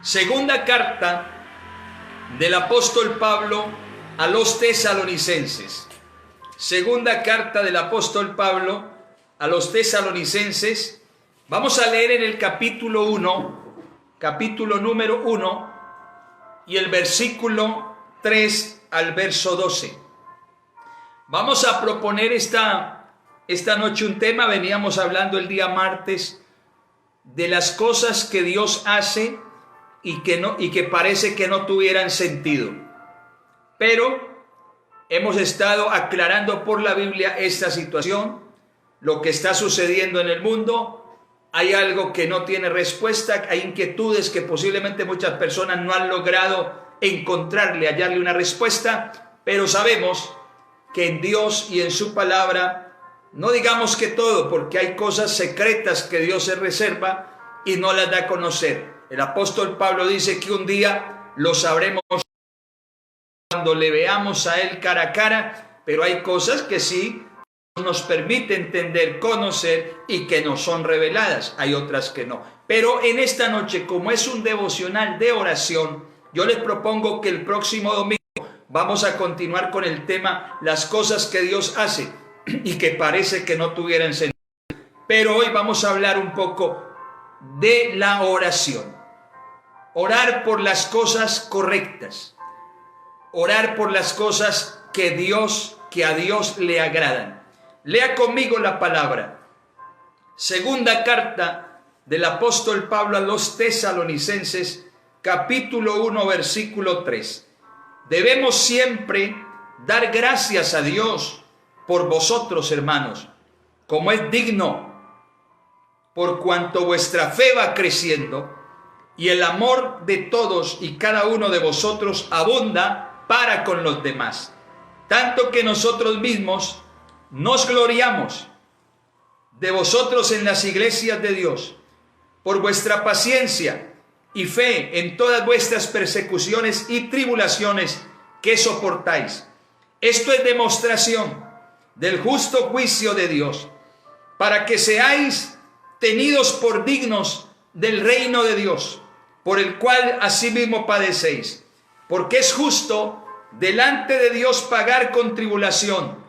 Segunda carta del apóstol Pablo a los tesalonicenses. Segunda carta del apóstol Pablo a los tesalonicenses. Vamos a leer en el capítulo número 1, y el versículo 3 al verso 12. Vamos a proponer esta noche un tema. Veníamos hablando el día martes de las cosas que Dios hace y que parece que no tuvieran sentido. Pero hemos estado aclarando por la Biblia esta situación, lo que está sucediendo en el mundo. Hay algo que no tiene respuesta, hay inquietudes que posiblemente muchas personas no han logrado hallarle una respuesta, pero sabemos que en Dios y en su palabra, no digamos que todo, porque hay cosas secretas que Dios se reserva y no las da a conocer. El apóstol Pablo dice que un día lo sabremos cuando le veamos a Él cara a cara, pero hay cosas que sí nos permite entender, conocer y que nos son reveladas. Hay otras que no. Pero en esta noche, como es un devocional de oración, yo les propongo que el próximo domingo vamos a continuar con el tema las cosas que Dios hace y que parece que no tuvieran sentido. Pero hoy vamos a hablar un poco de la oración. Orar por las cosas correctas. Orar por las cosas que a Dios le agradan. Lea conmigo la palabra. Segunda carta del apóstol Pablo a los tesalonicenses, capítulo 1, versículo 3. Debemos siempre dar gracias a Dios por vosotros, hermanos, como es digno, por cuanto vuestra fe va creciendo y el amor de todos y cada uno de vosotros abunda para con los demás, tanto que nosotros mismos nos gloriamos de vosotros en las iglesias de Dios, por vuestra paciencia y fe en todas vuestras persecuciones y tribulaciones que soportáis. Esto es demostración del justo juicio de Dios, para que seáis tenidos por dignos del reino de Dios, por el cual asimismo padecéis, porque es justo delante de Dios pagar con tribulación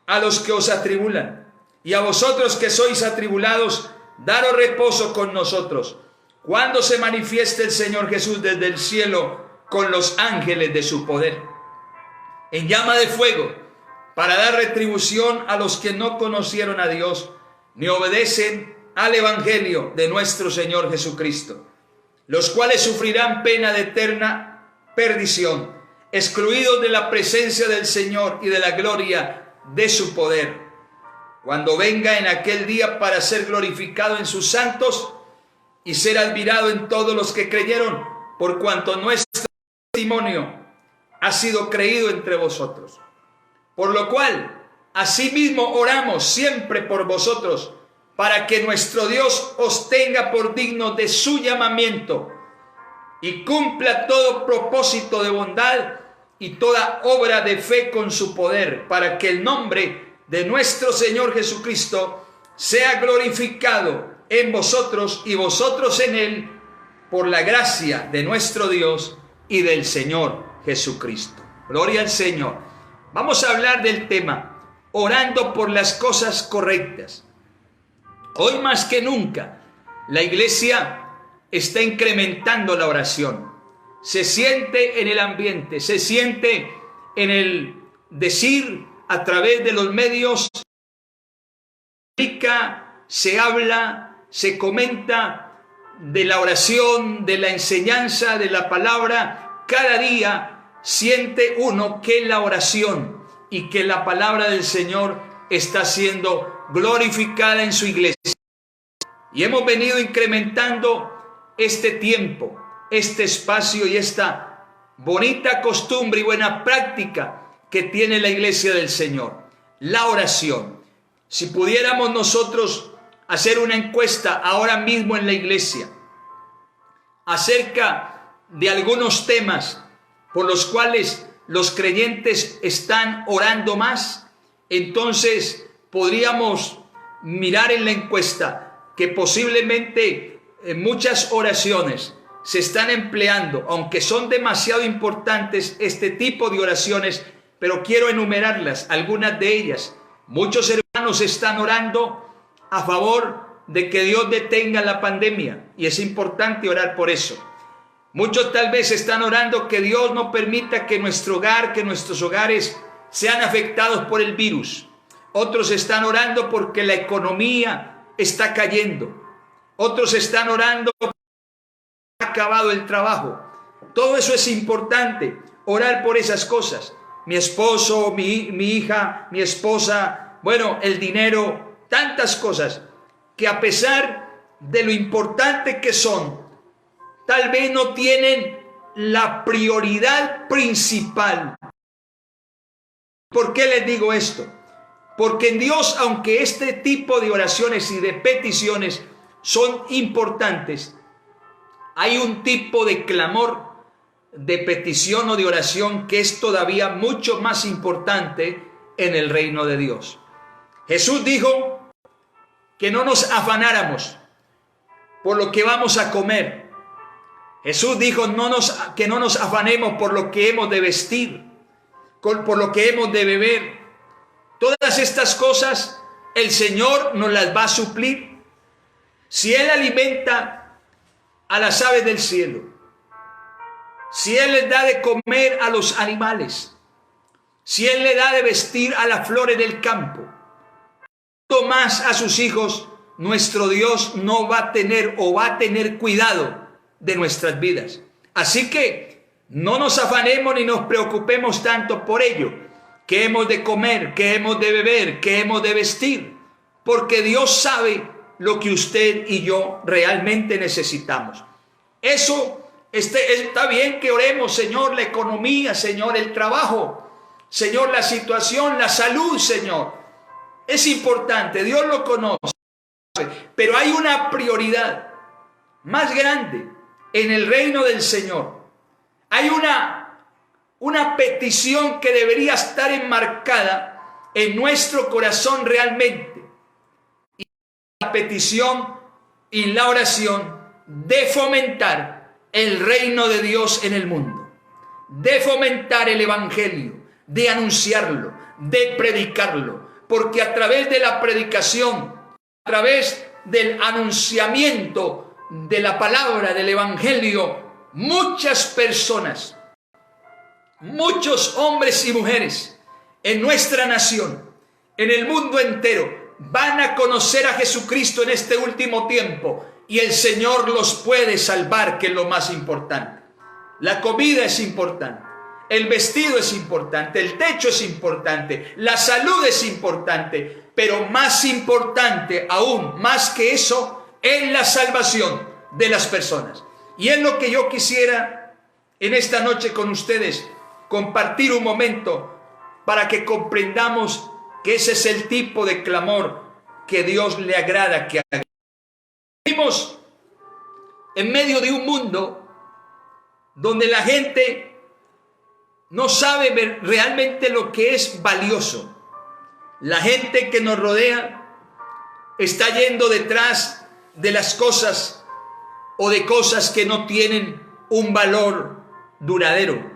a los que os atribulan, y a vosotros que sois atribulados, daros reposo con nosotros, cuando se manifieste el Señor Jesús desde el cielo con los ángeles de su poder, en llama de fuego, para dar retribución a los que no conocieron a Dios, ni obedecen al evangelio de nuestro Señor Jesucristo, los cuales sufrirán pena de eterna perdición, excluidos de la presencia del Señor y de la gloria de su poder, cuando venga en aquel día para ser glorificado en sus santos y ser admirado en todos los que creyeron, por cuanto nuestro testimonio ha sido creído entre vosotros. Por lo cual, asimismo oramos siempre por vosotros, para que nuestro Dios os tenga por digno de su llamamiento y cumpla todo propósito de bondad y toda obra de fe con su poder, para que el nombre de nuestro Señor Jesucristo sea glorificado en vosotros y vosotros en Él, por la gracia de nuestro Dios y del Señor Jesucristo. Gloria al Señor. Vamos a hablar del tema, orando por las cosas correctas. Hoy más que nunca, la iglesia está incrementando la oración. Se siente en el ambiente, se siente en el decir a través de los medios, se habla, se comenta de la oración, de la enseñanza, de la palabra. Cada día siente uno que la oración y que la palabra del Señor está siendo glorificada en su iglesia. Y hemos venido incrementando este tiempo, este espacio y esta bonita costumbre y buena práctica que tiene la iglesia del Señor, la oración. Si pudiéramos nosotros hacer una encuesta ahora mismo en la iglesia acerca de algunos temas por los cuales los creyentes están orando más, entonces podríamos mirar en la encuesta que posiblemente muchas oraciones se están empleando, aunque son demasiado importantes este tipo de oraciones, pero quiero enumerarlas, algunas de ellas. Muchos hermanos están orando a favor de que Dios detenga la pandemia, y es importante orar por eso. Muchos tal vez están orando que Dios no permita que nuestro hogar, que nuestros hogares sean afectados por el virus. Otros están orando porque la economía está cayendo. Otros están orando porque ha acabado el trabajo. Todo eso es importante, orar por esas cosas. Mi esposo, mi hija, mi esposa, bueno, el dinero, tantas cosas que a pesar de lo importante que son, tal vez no tienen la prioridad principal. ¿Por qué les digo esto? Porque en Dios, aunque este tipo de oraciones y de peticiones son importantes, hay un tipo de clamor, de petición o de oración que es todavía mucho más importante en el reino de Dios. Jesús dijo que no nos afanáramos por lo que vamos a comer. Jesús dijo que no nos afanemos por lo que hemos de vestir, por lo que hemos de beber. Todas estas cosas el Señor nos las va a suplir. Si Él alimenta a las aves del cielo, si Él les da de comer a los animales, si Él le da de vestir a las flores del campo, cuanto más a sus hijos, nuestro Dios no va a tener o va a tener cuidado de nuestras vidas. Así que no nos afanemos ni nos preocupemos tanto por ello, qué hemos de comer, qué hemos de beber, qué hemos de vestir, porque Dios sabe lo que usted y yo realmente necesitamos. Eso está bien que oremos, Señor, la economía, Señor, el trabajo, Señor, la situación, la salud, Señor. Es importante, Dios lo conoce, pero hay una prioridad más grande en el reino del Señor. Hay una petición que debería estar enmarcada en nuestro corazón realmente. Y la petición y la oración de fomentar el reino de Dios en el mundo, de fomentar el evangelio, de anunciarlo, de predicarlo, porque a través de la predicación, a través del anunciamiento de la palabra del evangelio, muchas personas, muchos hombres y mujeres en nuestra nación, en el mundo entero, van a conocer a Jesucristo en este último tiempo, y el Señor los puede salvar, que es lo más importante. La comida es importante, el vestido es importante, el techo es importante, la salud es importante, pero más importante aún, más que eso, es la salvación de las personas. Y es lo que yo quisiera en esta noche con ustedes, compartir un momento para que comprendamos que ese es el tipo de clamor que Dios le agrada que haga. Vivimos en medio de un mundo donde la gente no sabe ver realmente lo que es valioso. La gente que nos rodea está yendo detrás de las cosas o de cosas que no tienen un valor duradero.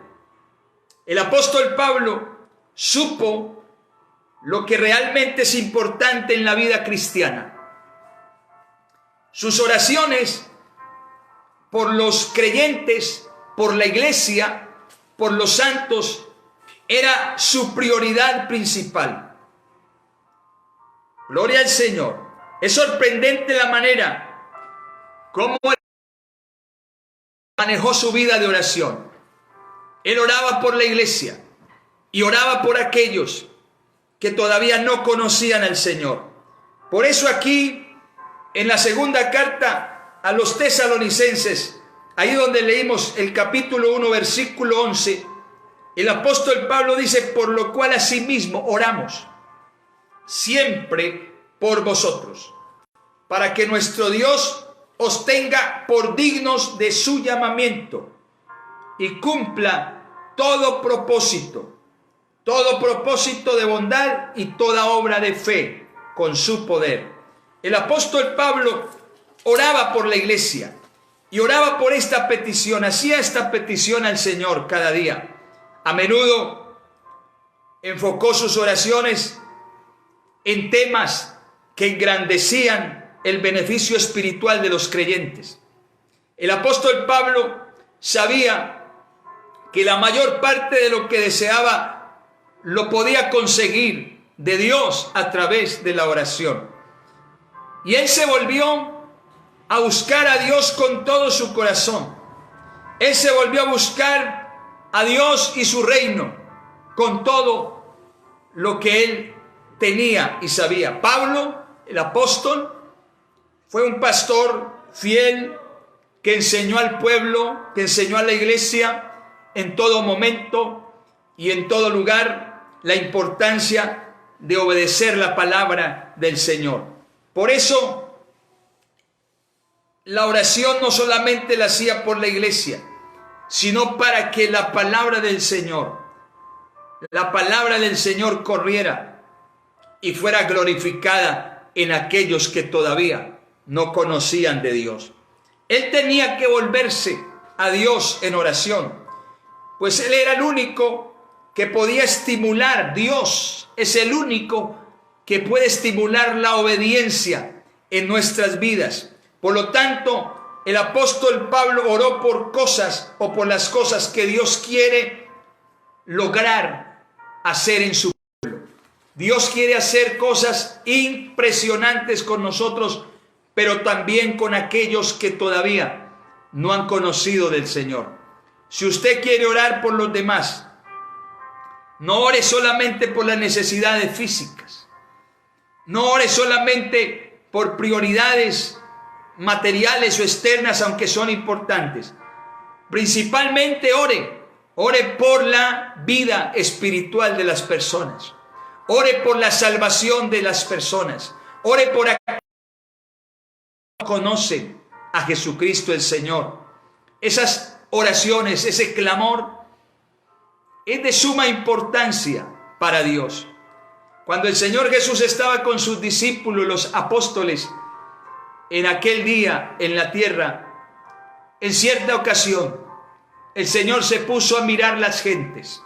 El apóstol Pablo supo lo que realmente es importante en la vida cristiana. Sus oraciones por los creyentes, por la iglesia, por los santos, era su prioridad principal. Gloria al Señor. Es sorprendente la manera como él manejó su vida de oración. Él oraba por la iglesia y oraba por aquellos que todavía no conocían al Señor. Por eso aquí, en la segunda carta a los tesalonicenses, ahí donde leímos el capítulo 1, versículo 11, el apóstol Pablo dice: por lo cual asimismo oramos siempre por vosotros, para que nuestro Dios os tenga por dignos de su llamamiento y cumpla todo propósito de bondad y toda obra de fe con su poder. El apóstol Pablo oraba por la iglesia y oraba por esta petición, hacía esta petición al Señor cada día. A menudo enfocó sus oraciones en temas que engrandecían el beneficio espiritual de los creyentes. El apóstol Pablo sabía que la mayor parte de lo que deseaba lo podía conseguir de Dios a través de la oración. Y él se volvió a buscar a Dios con todo su corazón. Él se volvió a buscar a Dios y su reino con todo lo que él tenía y sabía. Pablo, el apóstol, fue un pastor fiel que enseñó al pueblo, que enseñó a la iglesia en todo momento y en todo lugar la importancia de obedecer la palabra del Señor. Por eso la oración no solamente la hacía por la iglesia, sino para que la palabra del Señor corriera y fuera glorificada en aquellos que todavía no conocían de Dios. Él tenía que volverse a Dios en oración, pues él era el único que podía estimular. Dios es el único que puede estimular la obediencia en nuestras vidas. Por lo tanto, el apóstol Pablo oró por cosas o por las cosas que Dios quiere lograr hacer en su pueblo. Dios quiere hacer cosas impresionantes con nosotros, pero también con aquellos que todavía no han conocido del Señor. Si usted quiere orar por los demás, no ore solamente por las necesidades físicas. No ore solamente por prioridades materiales o externas, aunque son importantes. Principalmente ore por la vida espiritual de las personas. Ore por la salvación de las personas. Ore por aquellos que no conocen a Jesucristo el Señor. Esas oraciones, ese clamor es de suma importancia para Dios. Cuando el Señor Jesús estaba con sus discípulos, los apóstoles, en aquel día en la tierra, en cierta ocasión, el Señor se puso a mirar las gentes.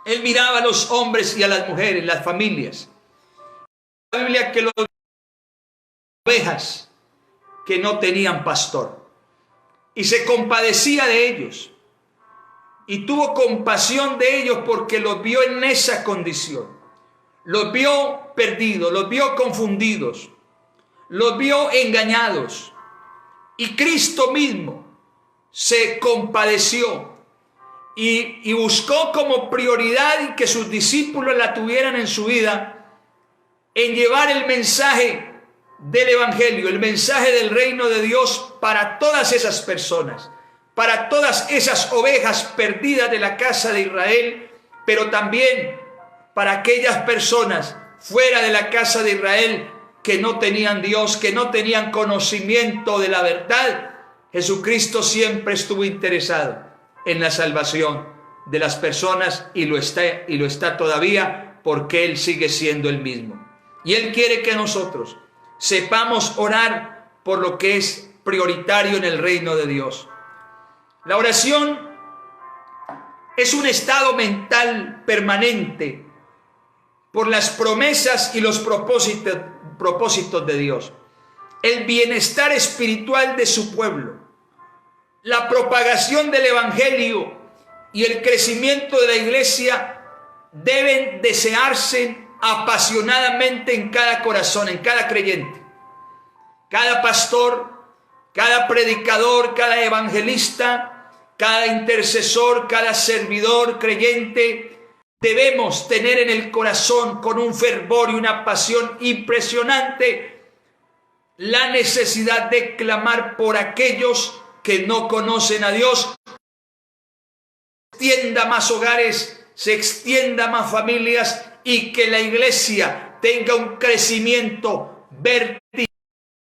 Él miraba a los hombres y a las mujeres, las familias. La Biblia que los ovejas que no tenían pastor. Y se compadecía de ellos. Y tuvo compasión de ellos porque los vio en esa condición. Los vio perdidos, los vio confundidos, los vio engañados. Y Cristo mismo se compadeció y buscó como prioridad y que sus discípulos la tuvieran en su vida, en llevar el mensaje del Evangelio, el mensaje del reino de Dios para todas esas personas, para todas esas ovejas perdidas de la casa de Israel, pero también para aquellas personas fuera de la casa de Israel que no tenían Dios, que no tenían conocimiento de la verdad. Jesucristo siempre estuvo interesado en la salvación de las personas y lo está todavía, porque Él sigue siendo el mismo. Y Él quiere que nosotros sepamos orar por lo que es prioritario en el reino de Dios. La oración es un estado mental permanente por las promesas y los propósitos de Dios, el bienestar espiritual de su pueblo, la propagación del Evangelio y el crecimiento de la iglesia deben desearse apasionadamente en cada corazón, en cada creyente. Cada pastor, cada predicador, cada evangelista, cada intercesor, cada servidor creyente, debemos tener en el corazón con un fervor y una pasión impresionante la necesidad de clamar por aquellos que no conocen a Dios. Se extienda más hogares, se extienda más familias y que la iglesia tenga un crecimiento vertical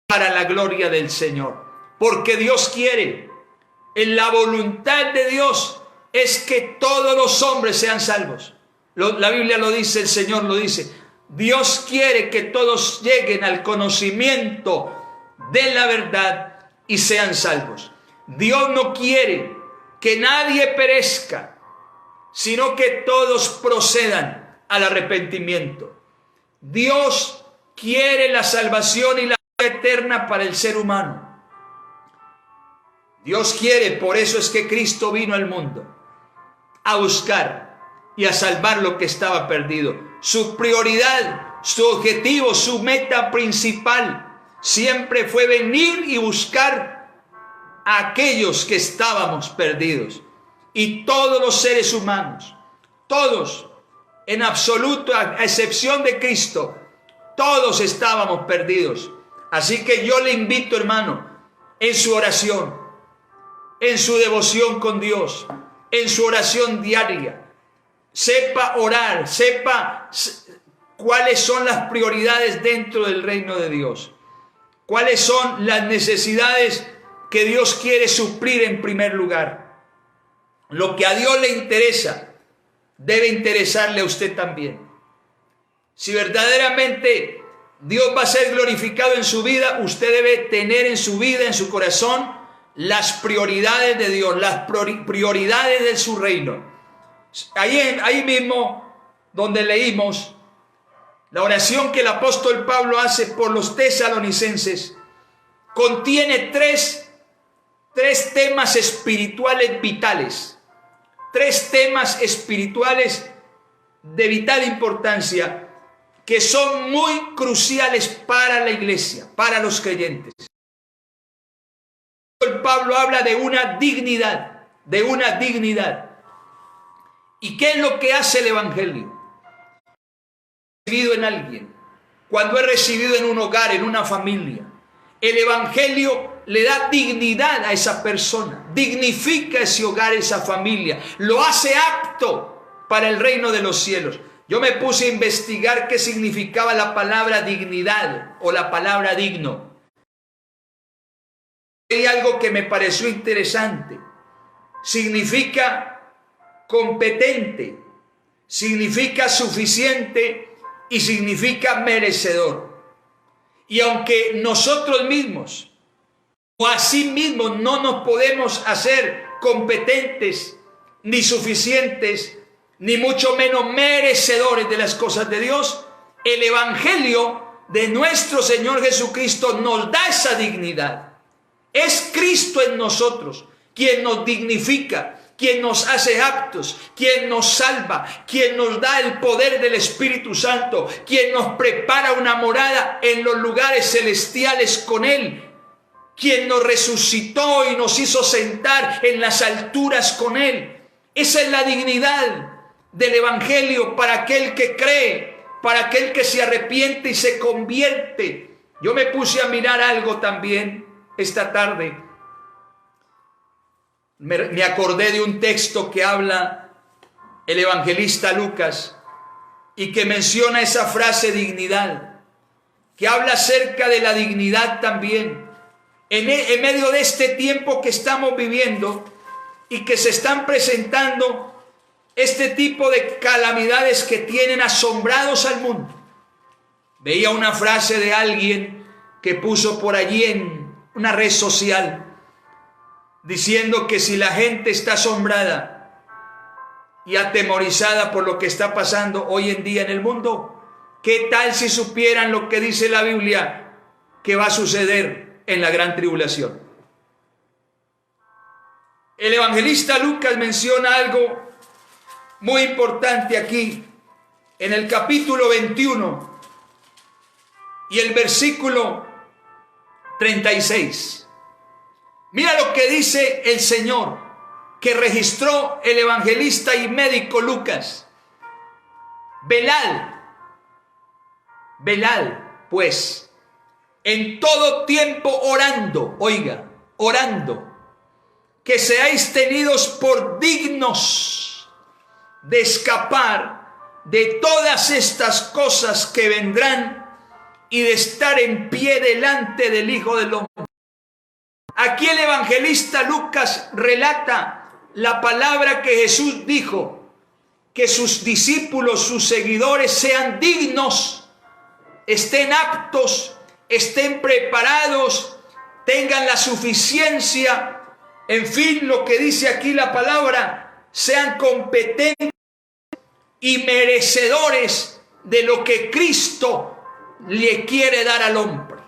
para la gloria del Señor. Porque Dios quiere, en la voluntad de Dios es que todos los hombres sean salvos. La Biblia lo dice, el Señor lo dice. Dios quiere que todos lleguen al conocimiento de la verdad y sean salvos. Dios no quiere que nadie perezca, sino que todos procedan al arrepentimiento. Dios quiere la salvación y la vida eterna para el ser humano. Dios quiere, por eso es que Cristo vino al mundo a buscar y a salvar lo que estaba perdido. Su prioridad, su objetivo, su meta principal siempre fue venir y buscar a aquellos que estábamos perdidos. Y todos los seres humanos, todos, en absoluto, a excepción de Cristo, todos estábamos perdidos. Así que yo le invito, hermano, en su oración, en su devoción con Dios, en su oración diaria, sepa orar, sepa cuáles son las prioridades dentro del reino de Dios, cuáles son las necesidades que Dios quiere suplir en primer lugar. Lo que a Dios le interesa debe interesarle a usted también. Si verdaderamente Dios va a ser glorificado en su vida, usted debe tener en su vida, en su corazón, las prioridades de Dios, las prioridades de su reino. Ahí mismo donde leímos la oración que el apóstol Pablo hace por los tesalonicenses, contiene tres temas espirituales vitales. Tres temas espirituales de vital importancia que son muy cruciales para la iglesia, para los creyentes. Pablo habla de una dignidad, ¿Y qué es lo que hace el evangelio? Recibido en alguien, cuando es recibido en un hogar, en una familia, el evangelio le da dignidad a esa persona, dignifica ese hogar, esa familia, lo hace apto para el reino de los cielos. Yo me puse a investigar qué significaba la palabra dignidad o la palabra digno. Hay algo que me pareció interesante. Significa competente, significa suficiente y significa merecedor. Y aunque nosotros mismos o a sí mismos no nos podemos hacer competentes, ni suficientes, ni mucho menos merecedores de las cosas de Dios, el evangelio de nuestro Señor Jesucristo nos da esa dignidad. Es Cristo en nosotros quien nos dignifica, quien nos hace aptos, quien nos salva, quien nos da el poder del Espíritu Santo, quien nos prepara una morada en los lugares celestiales con Él, quien nos resucitó y nos hizo sentar en las alturas con Él. Esa es la dignidad del evangelio para aquel que cree, para aquel que se arrepiente y se convierte. Yo me puse a mirar algo también esta tarde. Me acordé de un texto que habla el evangelista Lucas y que menciona esa frase dignidad, que habla acerca de la dignidad también. En medio de este tiempo que estamos viviendo y que se están presentando este tipo de calamidades que tienen asombrados al mundo. Veía una frase de alguien que puso por allí en una red social, diciendo que si la gente está asombrada y atemorizada por lo que está pasando hoy en día en el mundo, ¿qué tal si supieran lo que dice la Biblia que va a suceder en la gran tribulación? El evangelista Lucas menciona algo muy importante aquí, en el capítulo 21 y el versículo 36. Mira lo que dice el Señor, que registró el evangelista y médico Lucas. Velad, pues, en todo tiempo orando, oiga, orando, que seáis tenidos por dignos de escapar de todas estas cosas que vendrán y de estar en pie delante del Hijo del Hombre. Aquí el evangelista Lucas relata la palabra que Jesús dijo, que sus discípulos, sus seguidores sean dignos, estén aptos, estén preparados tengan la suficiencia, en fin, lo que dice aquí la palabra, sean competentes y merecedores de lo que Cristo le quiere dar al hombre.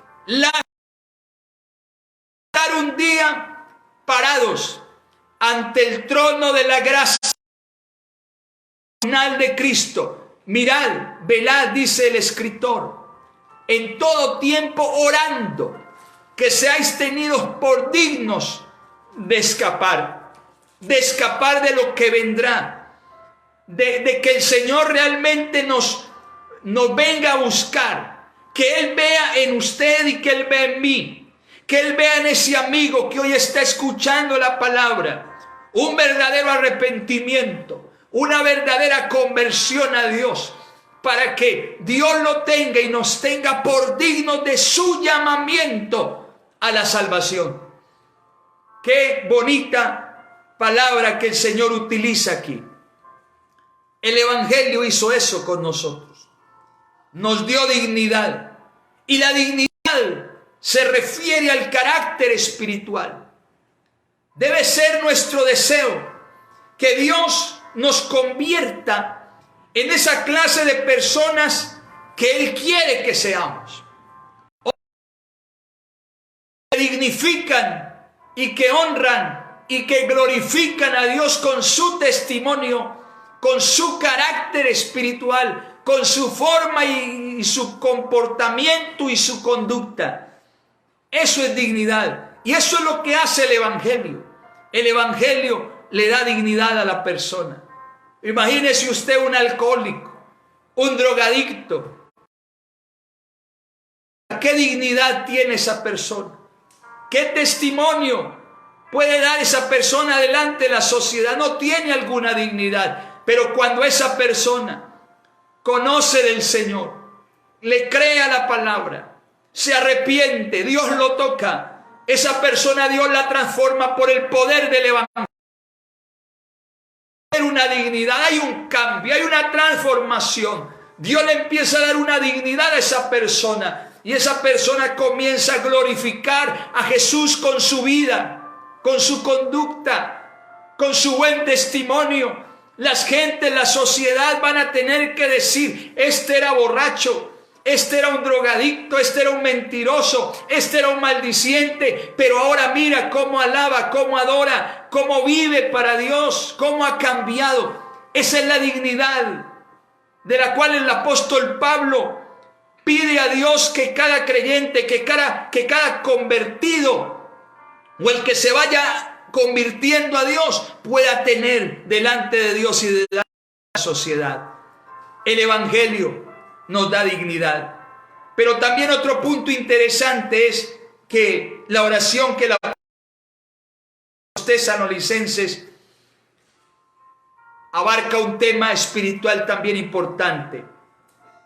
Estar un día parados ante el trono de la gracia final de Cristo. Mirad, velad, dice el escritor, en todo tiempo orando, que seáis tenidos por dignos de escapar de lo que vendrá, de que el Señor realmente nos venga a buscar, que Él vea en usted y que Él vea en mí, que Él vea en ese amigo que hoy está escuchando la palabra, un verdadero arrepentimiento, una verdadera conversión a Dios, para que Dios lo tenga y nos tenga por dignos de su llamamiento a la salvación. Qué bonita palabra que el Señor utiliza aquí. El Evangelio hizo eso con nosotros. Nos dio dignidad. Y la dignidad se refiere al carácter espiritual. Debe ser nuestro deseo que Dios nos convierta en esa clase de personas que Él quiere que seamos. Que dignifican y que honran y que glorifican a Dios con su testimonio, con su carácter espiritual, con su forma y su comportamiento y su conducta. Eso es dignidad. Y eso es lo que hace el Evangelio. El Evangelio le da dignidad a la persona. Imagínese usted un alcohólico, un drogadicto. ¿Qué dignidad tiene esa persona? ¿Qué testimonio puede dar esa persona delante de la sociedad? No tiene alguna dignidad. Pero cuando esa persona conoce del Señor, le cree a la palabra, se arrepiente, Dios lo toca, esa persona Dios la transforma por el poder del Evangelio. Hay una dignidad, hay un cambio, hay una transformación. Dios le empieza a dar una dignidad a esa persona. Y esa persona comienza a glorificar a Jesús con su vida, con su conducta, con su buen testimonio. Las gentes, la sociedad van a tener que decir, este era borracho, este era un drogadicto, este era un mentiroso, este era un maldiciente, pero ahora mira cómo alaba, cómo adora, cómo vive para Dios, cómo ha cambiado. Esa es la dignidad de la cual el apóstol Pablo pide a Dios que cada creyente, que cada convertido o el que se vaya convirtiendo a Dios pueda tener delante de Dios y delante de la sociedad. El Evangelio nos da dignidad. Pero también otro punto interesante es que la oración que los tesalonicenses abarca un tema espiritual también importante,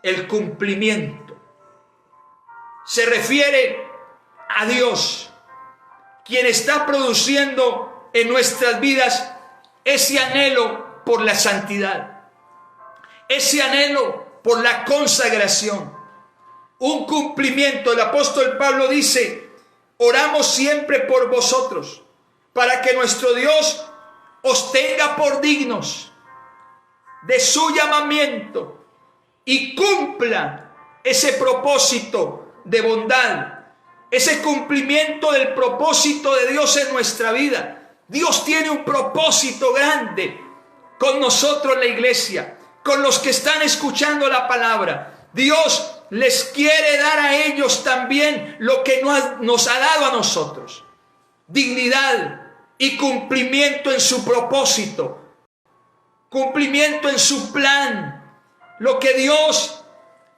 el cumplimiento. Se refiere a Dios, quien está produciendo en nuestras vidas ese anhelo por la santidad, ese anhelo por la consagración, un cumplimiento. El apóstol Pablo dice, oramos siempre por vosotros, para que nuestro Dios os tenga por dignos de su llamamiento y cumpla ese propósito de bondad, ese cumplimiento del propósito de Dios en nuestra vida. Dios tiene un propósito grande con nosotros, la iglesia, con los que están escuchando la palabra. Dios les quiere dar a ellos también lo que nos ha dado a nosotros: dignidad y cumplimiento en su propósito, cumplimiento en su plan. Lo que Dios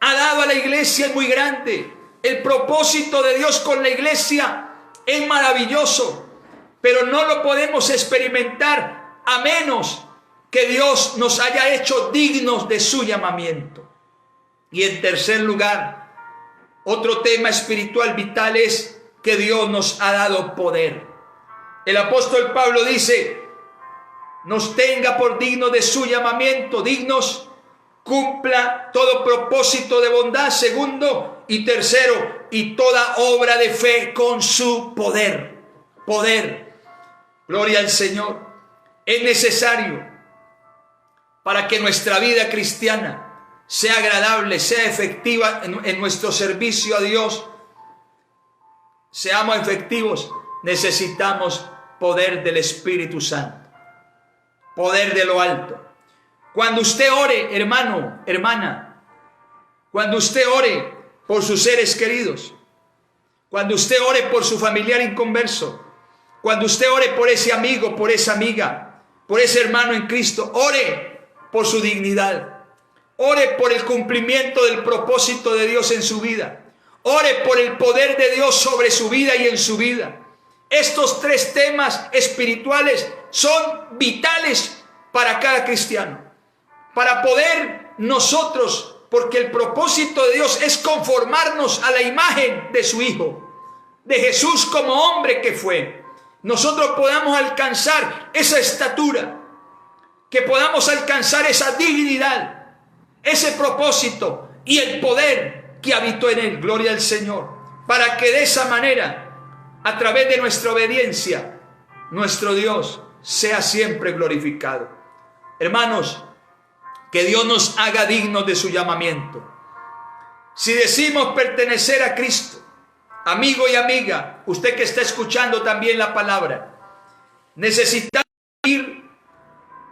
ha dado a la iglesia es muy grande. El propósito de Dios con la iglesia es maravilloso, pero no lo podemos experimentar a menos que Dios nos haya hecho dignos de su llamamiento. Y en tercer lugar, otro tema espiritual vital es que Dios nos ha dado poder. El apóstol Pablo dice, nos tenga por dignos de su llamamiento, dignos, cumpla todo propósito de bondad. Segundo, Y tercero, y toda obra de fe con su poder. Poder. Gloria al Señor. Es necesario para que nuestra vida cristiana sea agradable, sea efectiva en nuestro servicio a Dios. Seamos efectivos. Necesitamos poder del Espíritu Santo. Poder de lo alto. Cuando usted ore, hermano, hermana, cuando usted ore por sus seres queridos, cuando usted ore por su familiar inconverso, cuando usted ore por ese amigo, por esa amiga, por ese hermano en Cristo, ore por su dignidad, ore por el cumplimiento del propósito de Dios en su vida, ore por el poder de Dios sobre su vida y en su vida. Estos tres temas espirituales son vitales para cada cristiano, para poder nosotros, porque el propósito de Dios es conformarnos a la imagen de su Hijo, de Jesús como hombre que fue. Nosotros podamos alcanzar esa estatura, que podamos alcanzar esa dignidad, ese propósito y el poder que habitó en él. Gloria al Señor. Para que de esa manera, a través de nuestra obediencia, nuestro Dios sea siempre glorificado. Hermanos, que Dios nos haga dignos de su llamamiento. Si decimos pertenecer a Cristo, amigo y amiga, usted que está escuchando también la palabra, necesitamos vivir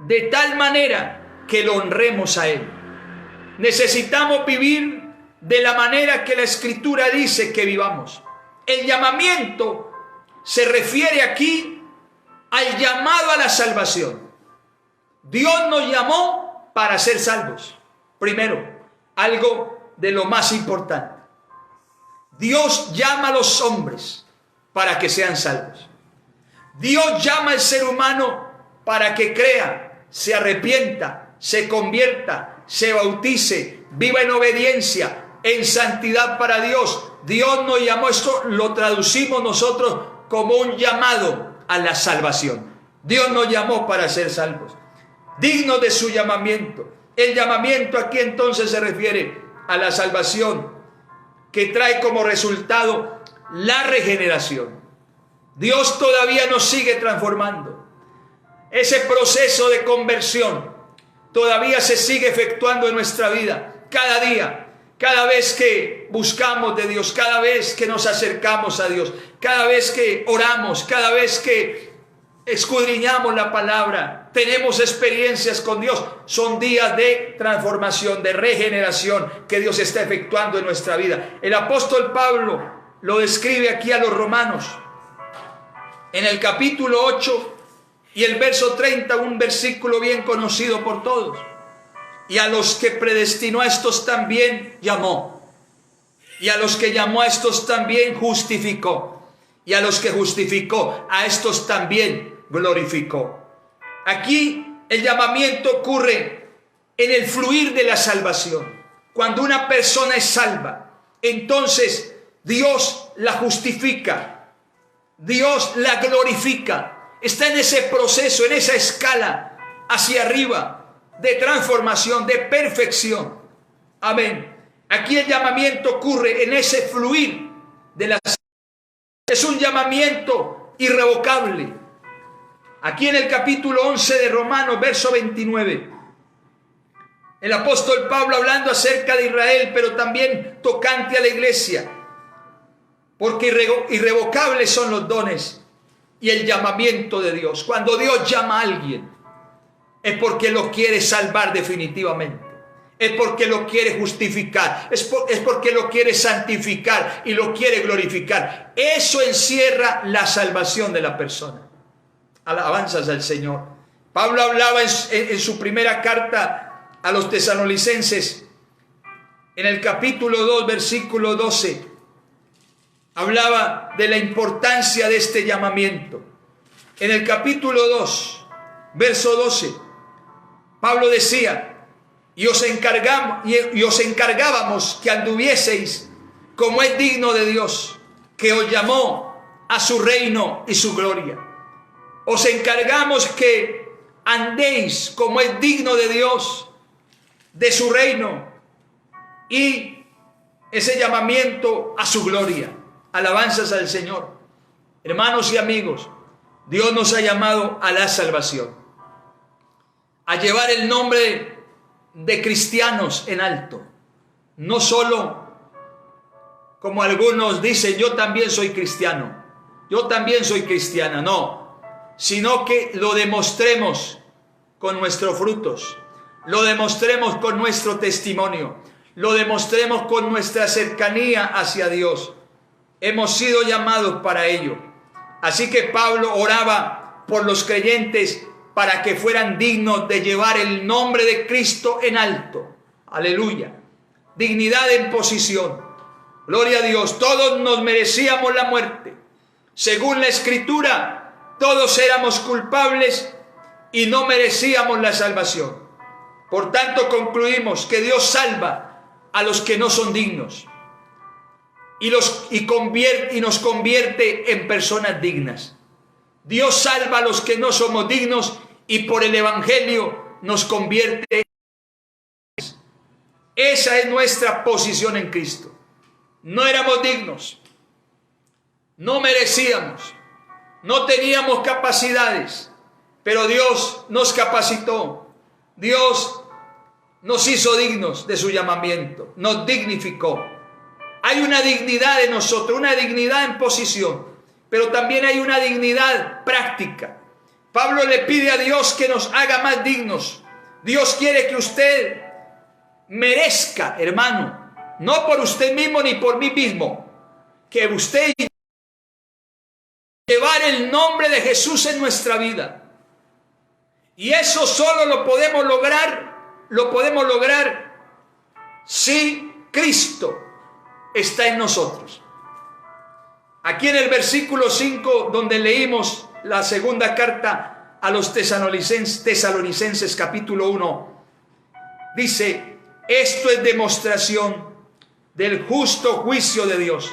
de tal manera que lo honremos a Él. Necesitamos vivir de la manera que la Escritura dice que vivamos. El llamamiento se refiere aquí al llamado a la salvación. Dios nos llamó para ser salvos. Primero, algo de lo más importante. Dios llama a los hombres para que sean salvos. Dios llama al ser humano para que crea, se arrepienta, se convierta, se bautice, viva en obediencia, en santidad para Dios. Dios nos llamó, esto lo traducimos nosotros como un llamado a la salvación. Dios nos llamó para ser salvos, dignos de su llamamiento. El llamamiento aquí entonces se refiere a la salvación, que trae como resultado la regeneración. Dios todavía nos sigue transformando. Ese proceso de conversión todavía se sigue efectuando en nuestra vida, cada día. Cada vez que buscamos de Dios, cada vez que nos acercamos a Dios, cada vez que oramos, cada vez que escudriñamos la palabra, tenemos experiencias con Dios, son días de transformación, de regeneración que Dios está efectuando en nuestra vida. El apóstol Pablo lo describe aquí a los romanos en el capítulo 8 y el verso 30, un versículo bien conocido por todos. Y a los que predestinó, a estos también llamó. Y a los que llamó, a estos también justificó. Y a los que justificó, a estos también glorificó. Aquí el llamamiento ocurre en el fluir de la salvación. Cuando una persona es salva, entonces Dios la justifica. Dios la glorifica. Está en ese proceso, en esa escala hacia arriba, de transformación, de perfección. Amén. Aquí el llamamiento ocurre en ese fluir de la salvación. Es un llamamiento irrevocable. Aquí en el capítulo 11 de Romanos, verso 29, el apóstol Pablo hablando acerca de Israel, pero también tocante a la iglesia, porque irrevocables son los dones y el llamamiento de Dios. Cuando Dios llama a alguien, es porque lo quiere salvar definitivamente. Es porque lo quiere justificar. Es porque lo quiere santificar y lo quiere glorificar. Eso encierra la salvación de la persona. Alabanzas al Señor. Pablo hablaba en su primera carta a los tesalonicenses, en el capítulo 2, versículo 12. Hablaba de la importancia de este llamamiento. En el capítulo 2, verso 12, Pablo decía: y os encargábamos que anduvieseis como es digno de Dios, que os llamó a su reino y su gloria. Os encargamos que andéis como es digno de Dios, de su reino y ese llamamiento a su gloria. Alabanzas al Señor. Hermanos y amigos, Dios nos ha llamado a la salvación, a llevar el nombre de cristianos en alto. No solo como algunos dicen, yo también soy cristiano, yo también soy cristiana, no, sino que lo demostremos con nuestros frutos, lo demostremos con nuestro testimonio, lo demostremos con nuestra cercanía hacia Dios. Hemos sido llamados para ello. Así que Pablo oraba por los creyentes para que fueran dignos de llevar el nombre de Cristo en alto. Aleluya. Dignidad en posición. Gloria a Dios. Todos nos merecíamos la muerte. Según la Escritura, todos éramos culpables y no merecíamos la salvación. Por tanto, concluimos que Dios salva a los que no son dignos y nos convierte en personas dignas. Dios salva a los que no somos dignos y por el Evangelio nos convierte en dignos. Esa es nuestra posición en Cristo. No éramos dignos, no merecíamos, no teníamos capacidades, pero Dios nos capacitó. Dios nos hizo dignos de su llamamiento, nos dignificó. Hay una dignidad en nosotros, una dignidad en posición, pero también hay una dignidad práctica. Pablo le pide a Dios que nos haga más dignos. Dios quiere que usted merezca, hermano, no por usted mismo ni por mí mismo, que usted llevar el nombre de Jesús en nuestra vida. Y eso solo lo podemos lograr si Cristo está en nosotros. Aquí en el versículo 5, donde leímos la segunda carta a los tesalonicenses capítulo 1, dice: esto es demostración del justo juicio de Dios,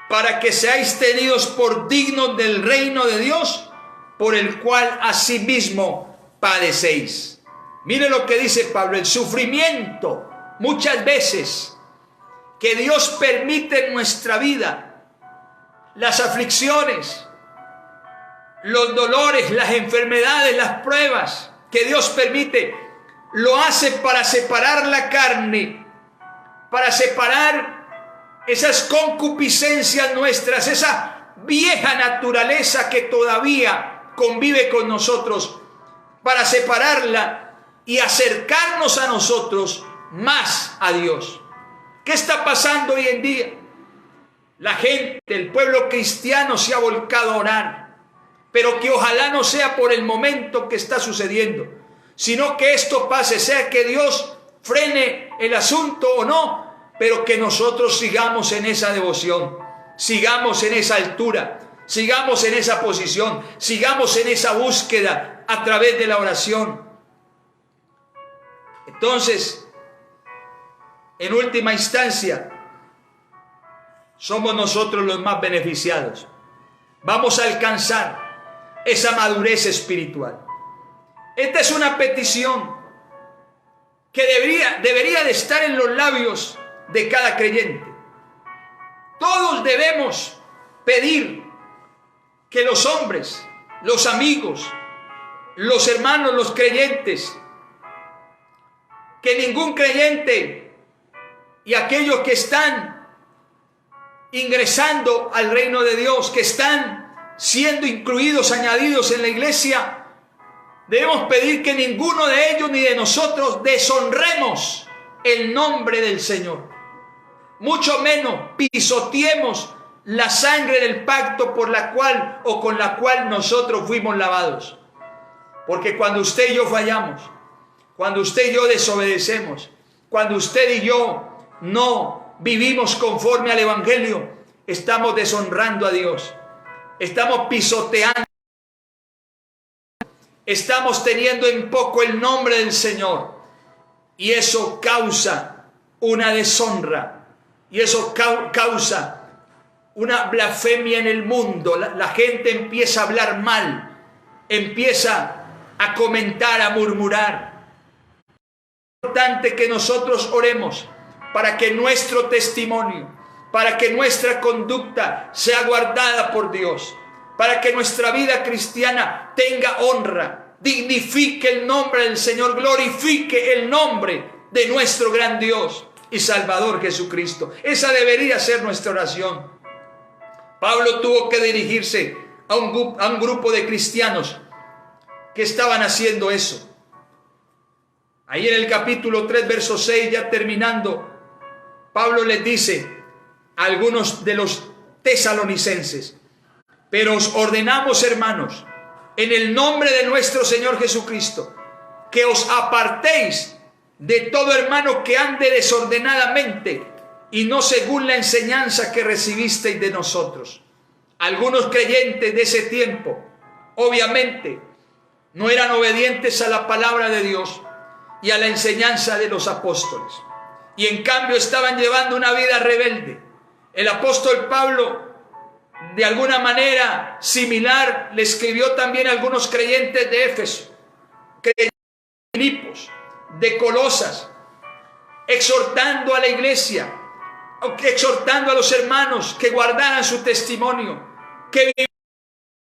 para que seáis tenidos por dignos del reino de Dios, por el cual asimismo padecéis. Mire lo que dice Pablo: el sufrimiento muchas veces que Dios permite en nuestra vida, las aflicciones, los dolores, las enfermedades, las pruebas que Dios permite, lo hace para separar la carne, para separar esas concupiscencias nuestras, esa vieja naturaleza que todavía convive con nosotros, para separarla y acercarnos a nosotros más a Dios. ¿Qué está pasando hoy en día? La gente, el pueblo cristiano se ha volcado a orar, pero que ojalá no sea por el momento que está sucediendo, sino que esto pase, sea que Dios frene el asunto o no, pero que nosotros sigamos en esa devoción, sigamos en esa altura, sigamos en esa posición, sigamos en esa búsqueda a través de la oración. Entonces, en última instancia, somos nosotros los más beneficiados. Vamos a alcanzar esa madurez espiritual. Esta es una petición que debería de estar en los labios de cada creyente. Todos debemos pedir que los hombres, los amigos, los hermanos, los creyentes, que ningún creyente y aquellos que están ingresando al reino de Dios, que están siendo incluidos, añadidos en la iglesia, debemos pedir que ninguno de ellos ni de nosotros deshonremos el nombre del Señor. Mucho menos pisoteemos la sangre del pacto por la cual o con la cual nosotros fuimos lavados. Porque cuando usted y yo fallamos, cuando usted y yo desobedecemos, cuando usted y yo no vivimos conforme al Evangelio, estamos deshonrando a Dios, estamos pisoteando, estamos teniendo en poco el nombre del Señor, y eso causa una deshonra, y eso causa una blasfemia en el mundo. La gente empieza a hablar mal, empieza a comentar, a murmurar. Es importante que nosotros oremos para que nuestro testimonio, para que nuestra conducta sea guardada por Dios, para que nuestra vida cristiana tenga honra, dignifique el nombre del Señor, glorifique el nombre de nuestro gran Dios y Salvador Jesucristo. Esa debería ser nuestra oración. Pablo tuvo que dirigirse a un grupo de cristianos que estaban haciendo eso. Ahí en el capítulo 3, verso 6, ya terminando, Pablo les dice a algunos de los tesalonicenses: pero os ordenamos, hermanos, en el nombre de nuestro Señor Jesucristo, que os apartéis de todo hermano que ande desordenadamente y no según la enseñanza que recibisteis de nosotros. Algunos creyentes de ese tiempo, obviamente, no eran obedientes a la palabra de Dios y a la enseñanza de los apóstoles, y en cambio estaban llevando una vida rebelde. El apóstol Pablo, de alguna manera similar, le escribió también a algunos creyentes de Éfeso, creyentes de Filipos, de Colosas, exhortando a la iglesia, exhortando a los hermanos que guardaran su testimonio, que vivían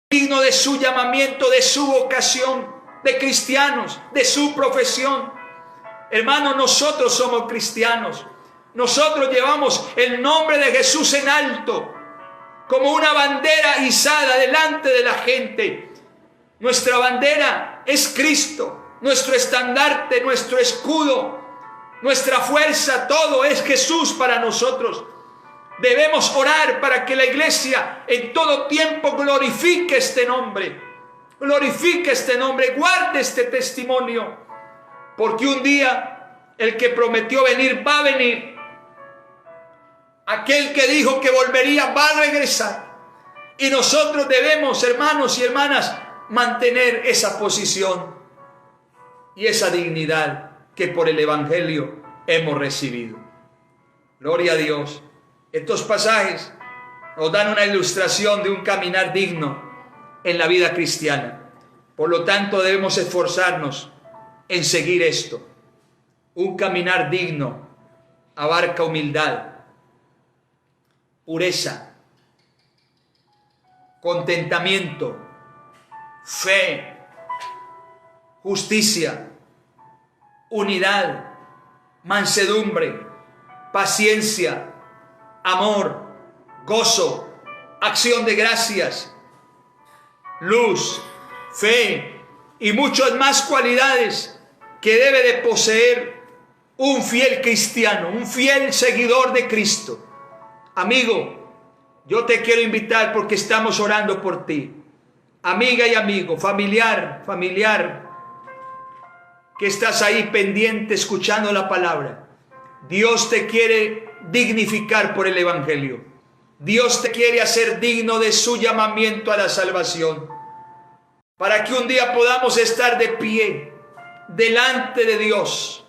digno de su llamamiento, de su vocación, de cristianos, de su profesión. Hermanos, nosotros somos cristianos. Nosotros llevamos el nombre de Jesús en alto, como una bandera izada delante de la gente. Nuestra bandera es Cristo, nuestro estandarte, nuestro escudo, nuestra fuerza, todo es Jesús para nosotros. Debemos orar para que la iglesia en todo tiempo glorifique este nombre, guarde este testimonio, porque un día el que prometió venir va a venir. Aquel que dijo que volvería va a regresar. Y nosotros debemos, hermanos y hermanas, mantener esa posición y esa dignidad que por el Evangelio hemos recibido. Gloria a Dios. Estos pasajes nos dan una ilustración de un caminar digno en la vida cristiana. Por lo tanto, debemos esforzarnos en seguir esto. Un caminar digno abarca humildad, pureza, contentamiento, fe, justicia, unidad, mansedumbre, paciencia, amor, gozo, acción de gracias, luz, fe y muchas más cualidades que debe de poseer un fiel cristiano, un fiel seguidor de Cristo. Amigo, yo te quiero invitar porque estamos orando por ti. Amiga y amigo, familiar que estás ahí pendiente escuchando la palabra. Dios te quiere dignificar por el Evangelio. Dios te quiere hacer digno de su llamamiento a la salvación, para que un día podamos estar de pie delante de Dios,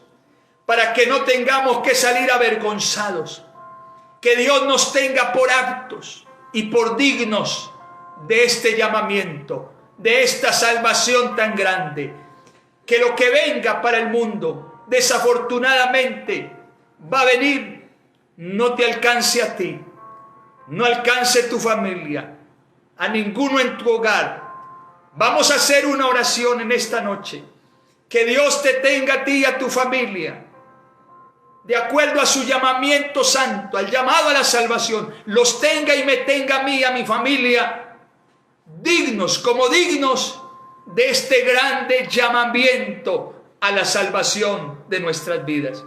para que no tengamos que salir avergonzados, que Dios nos tenga por aptos y por dignos de este llamamiento, de esta salvación tan grande, que lo que venga para el mundo, desafortunadamente, va a venir, no te alcance a ti, no alcance tu familia, a ninguno en tu hogar. Vamos a hacer una oración en esta noche, que Dios te tenga a ti y a tu familia, de acuerdo a su llamamiento santo, al llamado a la salvación, los tenga y me tenga a mí y a mi familia dignos, como dignos de este grande llamamiento a la salvación de nuestras vidas.